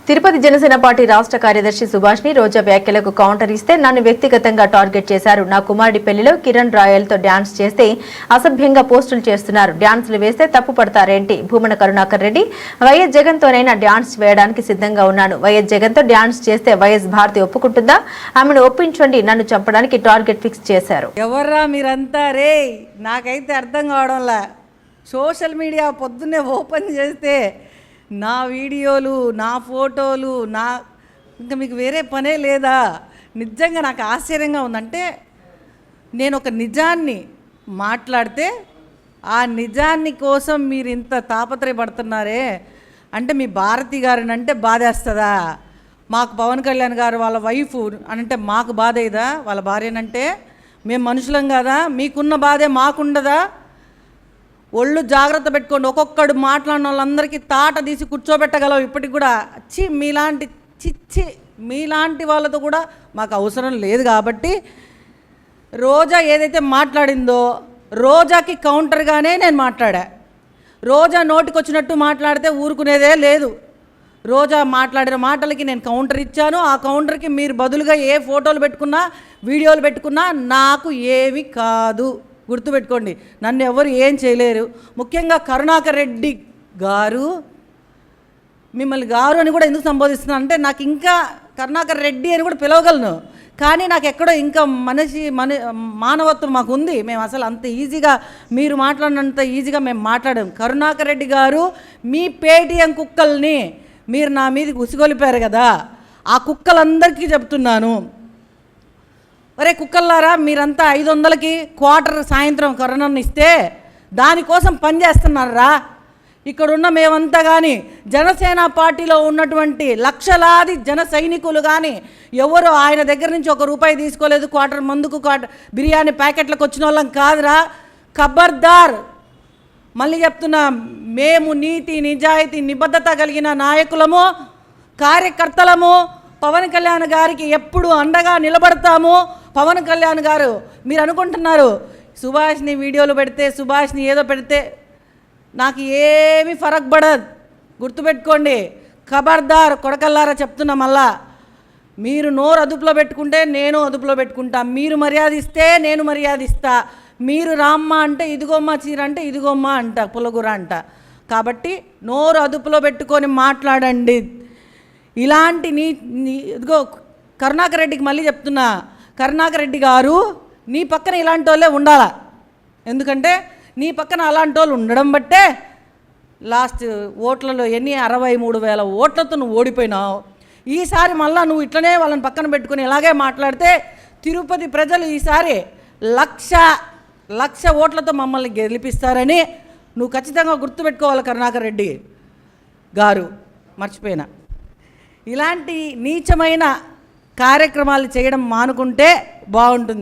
Tirupati Janasena party రాష్ట్ర కార్యదర్శి సుభాష్ ని రోజా వ్యాఖ్యలకు కౌంటర్ ఇస్తే నన్ను వ్యక్తిగతంగా టార్గెట్ చేశారు. నా కుమారుడి పెళ్లిలో కిరణ్ రాయల్తో డాన్స్ చేస్తే అసభ్యంగా పోస్టులు చేస్తున్నారు. డాన్సులు వేస్తే తప్పు పడతారేంటి? భూమన కరుణాకర్ రెడ్డి వైఎస్ జగన్ తోనైనా డాన్స్ వేయడానికి సిద్ధంగా ఉన్నాను. వైఎస్ జగన్ తో డాన్స్ చేస్తే వైఎస్ భారతి ఒప్పుకుంటుందా? ఆమెను ఒప్పించండి, నన్ను చంపడానికి టార్గెట్ ఫిక్స్ చేశారు. ఎవర్రా మీరంతా రే? నాకైతే అర్థం కావడంలా. సోషల్ మీడియా పొద్దున్నే ఓపెన్ చేస్తే నా వీడియోలు, నా ఫోటోలు, ఇంకా మీకు వేరే పనే లేదా? నిజంగా నాకు ఆశ్చర్యంగా ఉందంటే, నేను ఒక నిజాన్ని మాట్లాడితే ఆ నిజాన్ని కోసం మీరు ఇంత తాపత్రయపడుతున్నారే అంటే మీ భారతి గారిని అంటే బాధేస్తుందా? మాకు పవన్ కళ్యాణ్ గారు వాళ్ళ వైఫ్ అంటే మాకు బాధ ఇదా? వాళ్ళ భార్యనంటే మేము మనుషులం కదా? మీకున్న బాధే మాకుండదా? ఒళ్ళు జాగ్రత్త పెట్టుకోండి. ఒక్కొక్కడు మాట్లాడిన వాళ్ళందరికీ తాట తీసి కూర్చోబెట్టగలవు. ఇప్పటికి కూడా మీలాంటి వాళ్ళతో కూడా మాకు అవసరం లేదు. కాబట్టి రోజా ఏదైతే మాట్లాడిందో రోజాకి కౌంటర్గానే నేను మాట్లాడా. రోజా నోటికి వచ్చినట్టు మాట్లాడితే ఊరుకునేదే లేదు. రోజా మాట్లాడిన మాటలకి నేను కౌంటర్ ఇచ్చాను. ఆ కౌంటర్కి మీరు బదులుగా ఏ ఫోటోలు పెట్టుకున్నా, వీడియోలు పెట్టుకున్నా నాకు ఏవి కాదు. గుర్తుపెట్టుకోండి, నన్ను ఎవరు ఏం చేయలేరు. ముఖ్యంగా కరుణాకర్ రెడ్డి గారు, మిమ్మల్ని గారు అని కూడా ఎందుకు సంబోధిస్తున్నాను అంటే, నాకు ఇంకా కరుణాకర్ రెడ్డి అని కూడా పిలవగలను, కానీ నాకు ఎక్కడో ఇంకా మానవత్వం మాకు ఉంది. మేము అసలు అంత ఈజీగా మీరు మాట్లాడినంత ఈజీగా మేము మాట్లాడాం. కరుణాకర్ రెడ్డి గారు, మీ పేటీఎం కుక్కల్ని మీరు నా మీదకి ఉసిగొలిపారు కదా, ఆ కుక్కలందరికీ చెప్తున్నాను, ఒరే కుక్కల్లారా, మీరంతా 500కి క్వార్టర్ సాయంత్రం కరోనాను ఇస్తే దానికోసం పనిచేస్తున్నారా? ఇక్కడున్న మేమంతా కానీ జనసేన పార్టీలో ఉన్నటువంటి లక్షలాది జన సైనికులు కానీ ఎవరు ఆయన దగ్గర నుంచి ₹1 తీసుకోలేదు. క్వార్టర్ మందుకు బిర్యానీ ప్యాకెట్లకు వచ్చిన వాళ్ళం కాదురా. ఖబర్దార్, మళ్ళీ చెప్తున్నా, మేము నీతి నిజాయితీ నిబద్ధత కలిగిన నాయకులము, కార్యకర్తలము. పవన్ కళ్యాణ్ గారికి ఎప్పుడు అండగా నిలబడతాము. పవన్ కళ్యాణ్ గారు, మీరు అనుకుంటున్నారు సుభాష్ని వీడియోలు పెడితే, సుభాష్ని ఏదో పెడితే నాకు ఏమీ ఫరక్ పడదు. గుర్తుపెట్టుకోండి, ఖబర్దార్ కొడకల్లారా చెప్తున్నా. మళ్ళా మీరు నోరు అదుపులో పెట్టుకుంటే నేను అదుపులో పెట్టుకుంటా. మీరు మర్యాద ఇస్తే నేను మర్యాద ఇస్తా. మీరు రామ్మ అంటే ఇదిగోమ్మ, చీర అంటే ఇదిగోమ్మ అంట, పులగుర అంట. కాబట్టి నోరు అదుపులో పెట్టుకొని మాట్లాడండి. ఇలాంటి ఇదిగో కరుణాకర్ రెడ్డికి మళ్ళీ చెప్తున్నా, కరుణాకర్ రెడ్డి గారు, నీ పక్కన ఇలాంటి వాళ్ళే ఉండాలా. ఎందుకంటే నీ పక్కన అలాంటి వాళ్ళు ఉండడం బట్టే లాస్ట్ ఓట్లలో 63,000 ఓట్లతో నువ్వు ఓడిపోయినావు. ఈసారి మళ్ళీ నువ్వు ఇట్లనే వాళ్ళని పక్కన పెట్టుకుని ఇలాగే మాట్లాడితే తిరుపతి ప్రజలు ఈసారి లక్ష ఓట్లతో మమ్మల్ని గెలిపిస్తారని నువ్వు ఖచ్చితంగా గుర్తుపెట్టుకోవాలి కరుణాకర్ రెడ్డి గారు. మర్చిపోయినా, ఇలాంటి నీచమైన కార్యక్రమాలు చేయడం మానుకుంటే బాగుంటుంది.